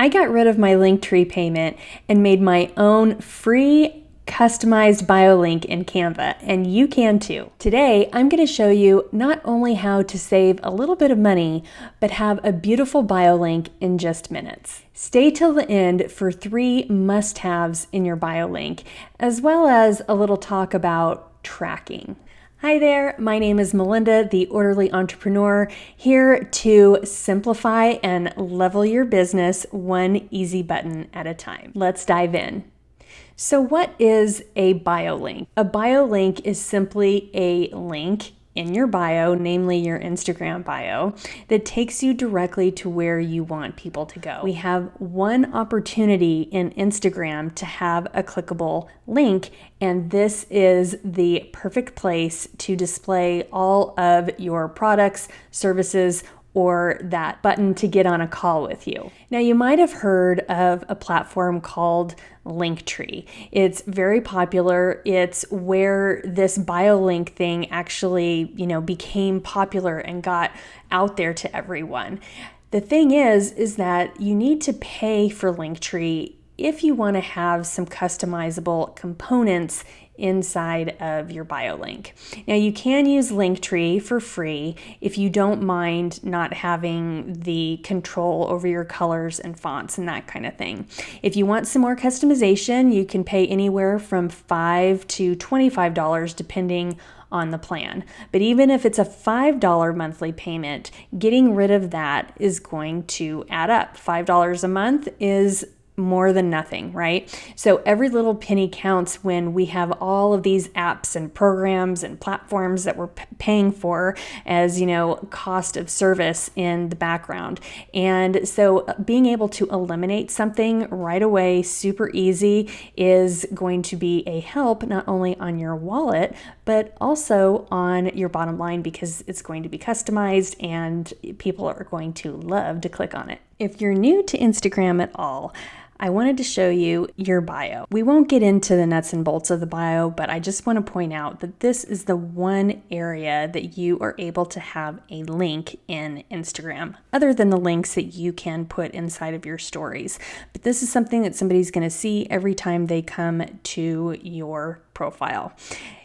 I got rid of my Linktree payment and made my own free customized bio link in Canva, and you can too. Today, I'm going to show you not only how to save a little bit of money, but have a beautiful bio link in just minutes. Stay till the end for 3 must-haves in your bio link, as well as a little talk about tracking. Hi there, my name is Melinda, the Orderly Entrepreneur, here to simplify and level your business one easy button at a time. Let's dive in. So what is a bio link? A bio link is simply a link in your bio, namely your Instagram bio, that takes you directly to where you want people to go. We have one opportunity in Instagram to have a clickable link, and this is the perfect place to display all of your products, services, or that button to get on a call with you. Now, you might have heard of a platform called Linktree. It's very popular. It's where this bio link thing actually, became popular and got out there to everyone. The thing is that you need to pay for Linktree if you want to have some customizable components inside of your bio link. Now, you can use Linktree for free if you don't mind not having the control over your colors and fonts and that kind of thing. If you want some more customization, you can pay anywhere from $5 to $25 depending on the plan. But even if it's a $5 monthly payment, getting rid of that is going to add up. $5 a month is more than nothing, right? So every little penny counts when we have all of these apps and programs and platforms that we're paying for as, cost of service in the background. And so being able to eliminate something right away, super easy, is going to be a help not only on your wallet, but also on your bottom line, because it's going to be customized and people are going to love to click on it. If you're new to Instagram at all, I wanted to show you your bio. We won't get into the nuts and bolts of the bio, but I just want to point out that this is the one area that you are able to have a link in Instagram, other than the links that you can put inside of your stories. But this is something that somebody's going to see every time they come to your profile.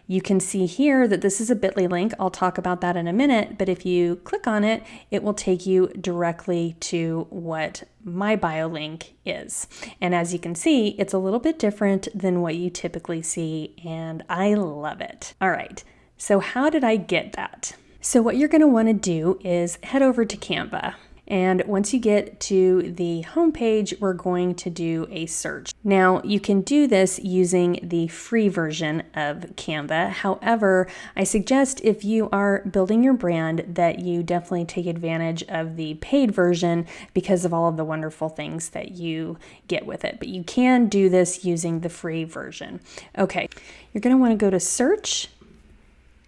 You can see here that this is a bit.ly link. I'll talk about that in a minute, but if you click on it, it will take you directly to what my bio link is. And as you can see, it's a little bit different than what you typically see, and I love it. All right, so how did I get that? So what you're going to want to do is head over to Canva. And once you get to the homepage, we're going to do a search. Now, you can do this using the free version of Canva. However, I suggest if you are building your brand that you definitely take advantage of the paid version because of all of the wonderful things that you get with it. But you can do this using the free version. Okay, you're going to want to go to search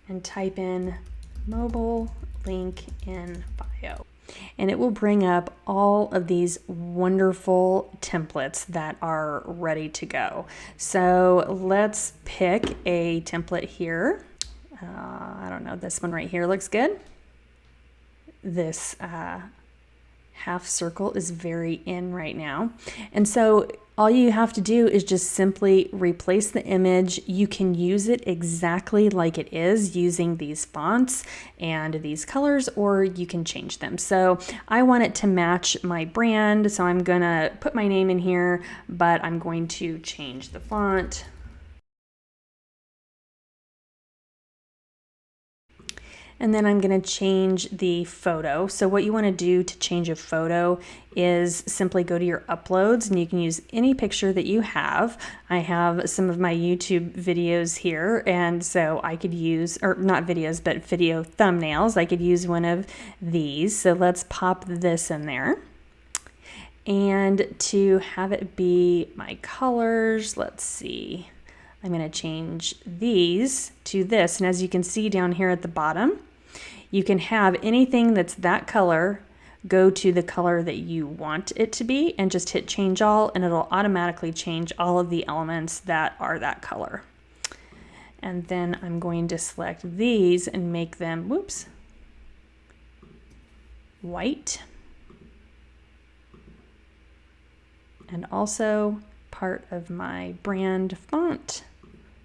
and type in mobile link in bio. And it will bring up all of these wonderful templates that are ready to go. So let's pick a template here. I don't know, this one right here looks good. This half circle is very in right now. And so all you have to do is just simply replace the image. You can use it exactly like it is using these fonts and these colors, or you can change them. So I want it to match my brand, so I'm gonna put my name in here, but I'm going to change the font. And then I'm going to change the photo. So what you want to do to change a photo is simply go to your uploads, and you can use any picture that you have. I have some of my YouTube videos here, and so I could use, or not videos, but video thumbnails. I could use one of these. So let's pop this in there. And to have it be my colors, let's see. I'm going to change these to this. And as you can see down here at the bottom, you can have anything that's that color go to the color that you want it to be, and just hit change all, and it'll automatically change all of the elements that are that color. And then I'm going to select these and make them, whoops, white. and also part of my brand font,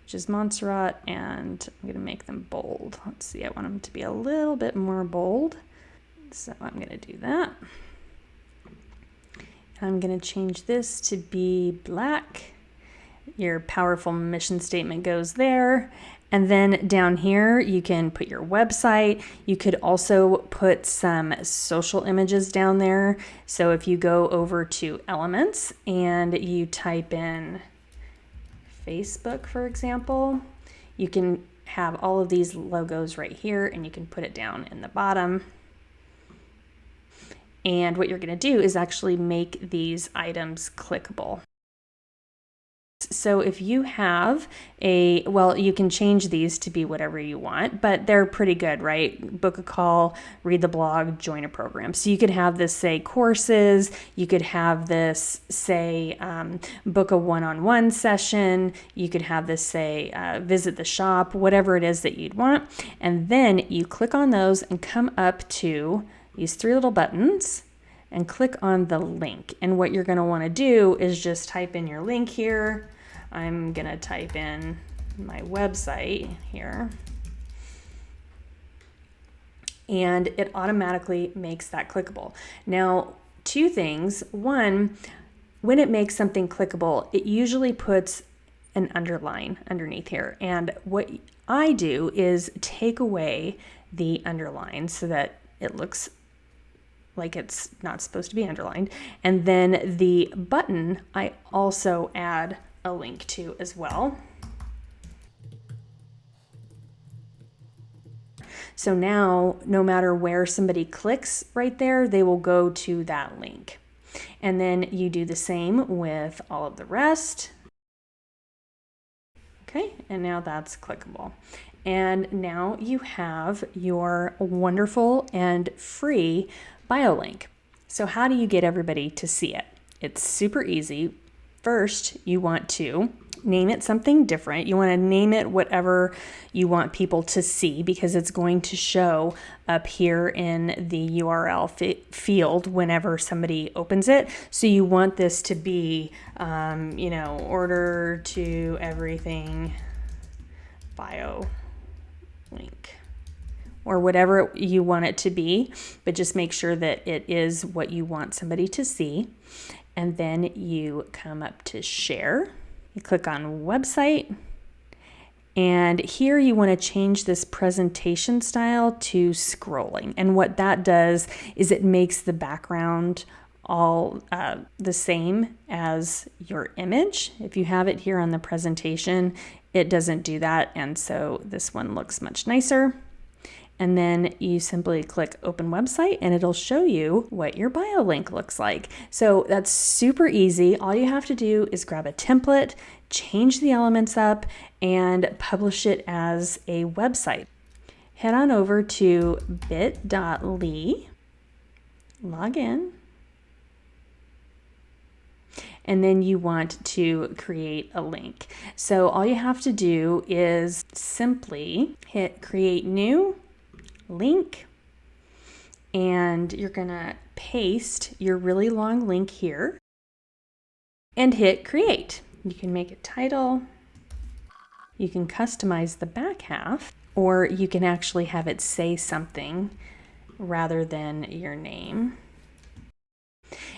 which is Montserrat, and I'm going to make them bold. Let's see, I want them to be a little bit more bold, so I'm going to do that. I'm going to change this to be black. Your powerful mission statement goes there. And then down here, you can put your website. You could also put some social images down there. So if you go over to Elements and you type in Facebook, for example, you can have all of these logos right here, and you can put it down in the bottom. And what you're going to do is actually make these items clickable. So if you have well, you can change these to be whatever you want, but they're pretty good, right? Book a call, read the blog, join a program. So you could have this say courses, you could have this say book a one-on-one session, you could have this say visit the shop, whatever it is that you'd want. And then you click on those and come up to these three little buttons and click on the link. And what you're going to want to do is just type in your link here. I'm going to type in my website here. And it automatically makes that clickable. Now, two things. One, when it makes something clickable, it usually puts an underline underneath here. And what I do is take away the underline so that it looks like it's not supposed to be underlined. And then the button, I also add a link to as well. So now, no matter where somebody clicks right there, they will go to that link. And then you do the same with all of the rest. Okay, and now that's clickable. And now you have your wonderful and free bio link. So how do you get everybody to see it? It's super easy. First, you want to name it something different. You want to name it whatever you want people to see, because it's going to show up here in the URL field whenever somebody opens it. So you want this to be, order to everything bio link, or whatever you want it to be, but just make sure that it is what you want somebody to see. And then you come up to share, you click on website, and here you want to change this presentation style to scrolling. And what that does is it makes the background all the same as your image. If you have it here on the presentation, it doesn't do that, and so this one looks much nicer. And then you simply click open website and it'll show you what your bio link looks like. So that's super easy. All you have to do is grab a template, change the elements up, and publish it as a website. Head on over to bit.ly, log in, and then you want to create a link. So all you have to do is simply hit create new link, and you're gonna paste your really long link here and hit create. You can make a title, you can customize the back half, or you can actually have it say something rather than your name.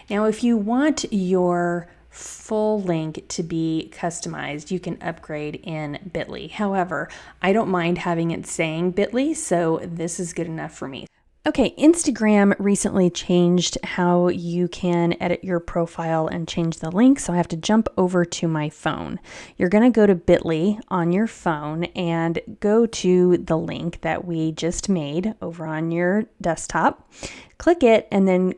Now, if you want your full link to be customized, you can upgrade in Bitly. However, I don't mind having it saying Bitly, so this is good enough for me. Okay, Instagram recently changed how you can edit your profile and change the link, so I have to jump over to my phone. You're going to go to Bitly on your phone and go to the link that we just made over on your desktop. Click it and then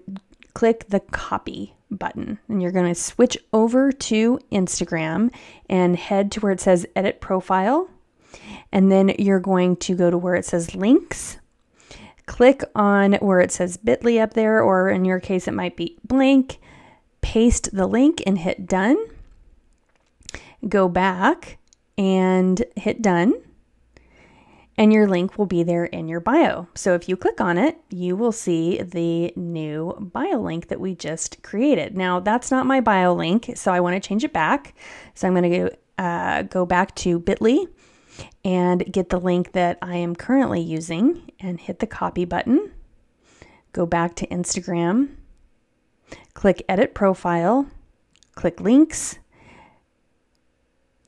click the copy button, and you're going to switch over to Instagram and head to where it says edit profile, and then you're going to go to where it says links. Click on where it says Bitly up there, or in your case it might be blank. Paste the link and hit done. Go back and hit done. and your link will be there in your bio. So if you click on it, you will see the new bio link that we just created. Now that's not my bio link, so I want to change it back. So I'm going to go back to bit.ly and get the link that I am currently using and hit the copy button. Go back to Instagram, click edit profile, click links,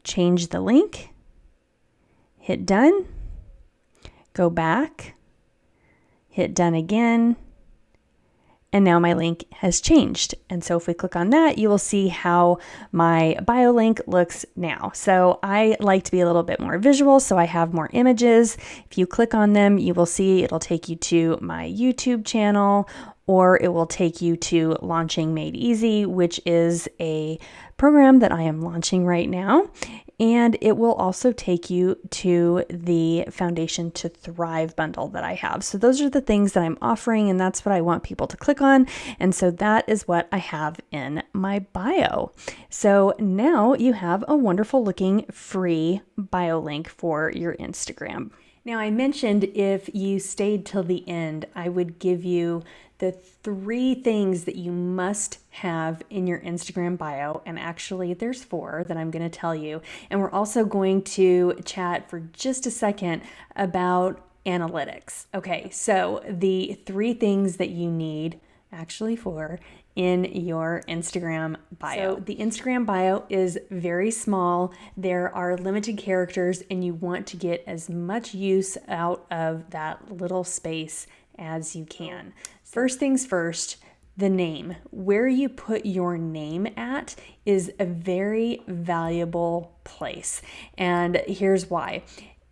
change the link, hit done. Go back, hit done again, and now my link has changed. And so if we click on that, you will see how my bio link looks now. So I like to be a little bit more visual, so I have more images. If you click on them, you will see it'll take you to my YouTube channel, or it will take you to Launching Made Easy, which is a program that I am launching right now. And it will also take you to the Foundation to Thrive bundle that I have. So those are the things that I'm offering, and that's what I want people to click on. And so that is what I have in my bio. So now you have a wonderful looking free bio link for your Instagram. Now, I mentioned if you stayed till the end, I would give you the 3 things that you must have in your Instagram bio. And actually, there's 4 that I'm going to tell you. And we're also going to chat for just a second about analytics. Okay, so the 3 things that you need, actually 4, in your Instagram bio. So the Instagram bio is very small. There are limited characters, and you want to get as much use out of that little space as you can. First things first, the name. Where you put your name at is a very valuable place. And here's why.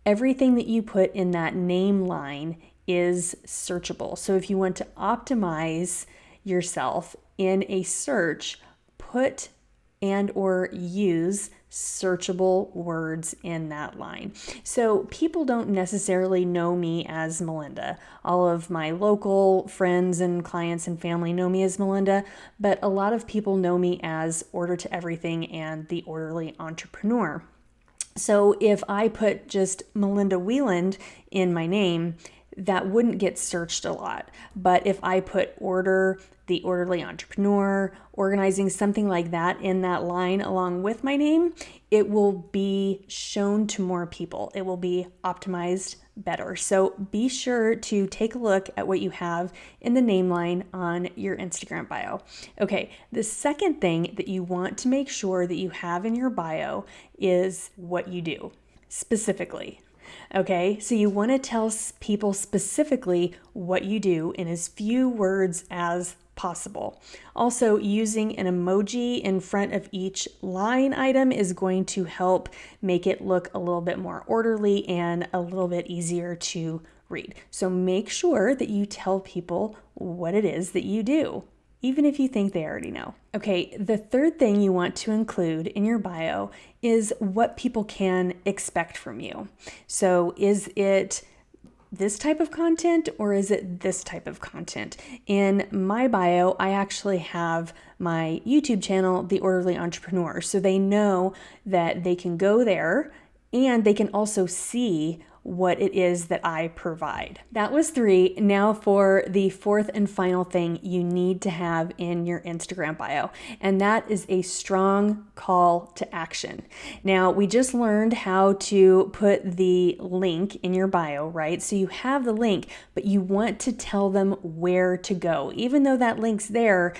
Everything that you put in that name line is searchable. So if you want to optimize yourself in a search, put and or use searchable words in that line. So people don't necessarily know me as Melinda. All of my local friends and clients and family know me as Melinda, but a lot of people know me as Order to Everything and the Orderly Entrepreneur. So if I put just Melinda Wieland in my name, that wouldn't get searched a lot. But if I put Order, the Orderly Entrepreneur, organizing, something like that in that line along with my name, it will be shown to more people. It will be optimized better. So be sure to take a look at what you have in the name line on your Instagram bio. Okay, the second thing that you want to make sure that you have in your bio is what you do specifically. Okay, so you want to tell people specifically what you do in as few words as possible. Also, using an emoji in front of each line item is going to help make it look a little bit more orderly and a little bit easier to read. So make sure that you tell people what it is that you do, even if you think they already know. Okay, the third thing you want to include in your bio is what people can expect from you. So is it this type of content or is it this type of content? In my bio, I actually have my YouTube channel, The Orderly Entrepreneur. So they know that they can go there and they can also see what it is that I provide. That was 3. Now for the 4th and final thing you need to have in your Instagram bio, and that is a strong call to action. Now, we just learned how to put the link in your bio, right? So you have the link, but you want to tell them where to go. Even though that link's there,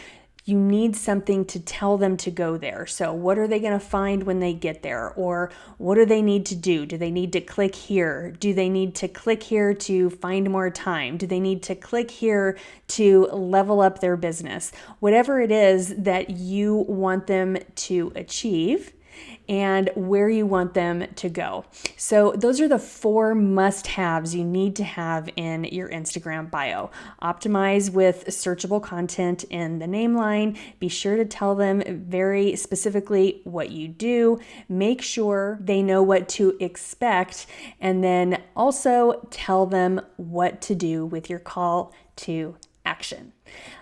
you need something to tell them to go there. So what are they going to find when they get there? Or what do they need to do? Do they need to click here? Do they need to click here to find more time? Do they need to click here to level up their business? Whatever it is that you want them to achieve and where you want them to go. So those are the 4 must-haves you need to have in your Instagram bio. Optimize with searchable content in the name line. Be sure to tell them very specifically what you do. Make sure they know what to expect, and then also tell them what to do with your call to action.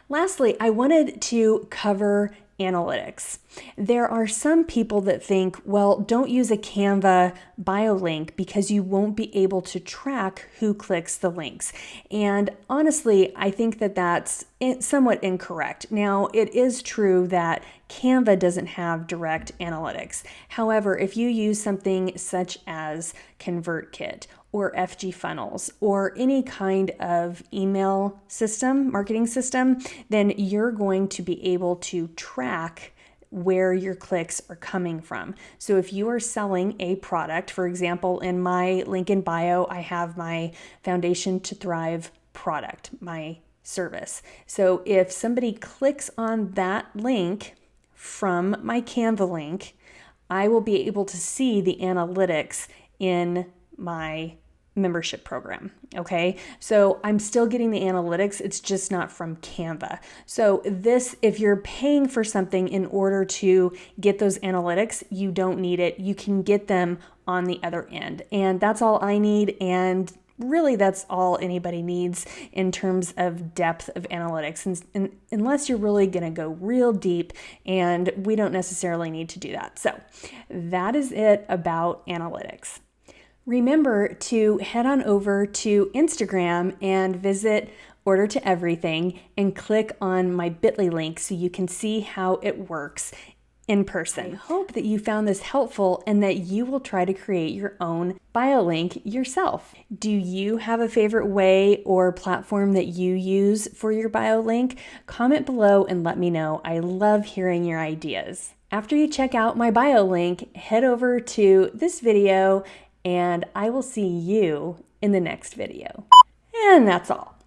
Lastly, I wanted to cover analytics. There are some people that think, well, don't use a Canva bio link because you won't be able to track who clicks the links. And honestly, I think that that's somewhat incorrect. Now, it is true that Canva doesn't have direct analytics. However, if you use something such as ConvertKit or FG Funnels or any kind of email system, marketing system, then you're going to be able to track where your clicks are coming from. So if you are selling a product, for example, in my link in bio, I have my Foundation to Thrive product, my service. So if somebody clicks on that link from my Canva link, I will be able to see the analytics in my membership program. Okay. So I'm still getting the analytics. It's just not from Canva. So if you're paying for something in order to get those analytics, you don't need it. You can get them on the other end. And that's all I need. And really, that's all anybody needs in terms of depth of analytics, and unless you're really going to go real deep, and we don't necessarily need to do that. So that is it about analytics. Remember to head on over to Instagram and visit Order to Everything and click on my bit.ly link so you can see how it works in person. I hope that you found this helpful and that you will try to create your own bio link yourself. Do you have a favorite way or platform that you use for your bio link? Comment below and let me know. I love hearing your ideas. After you check out my bio link, head over to this video and I will see you in the next video. And that's all.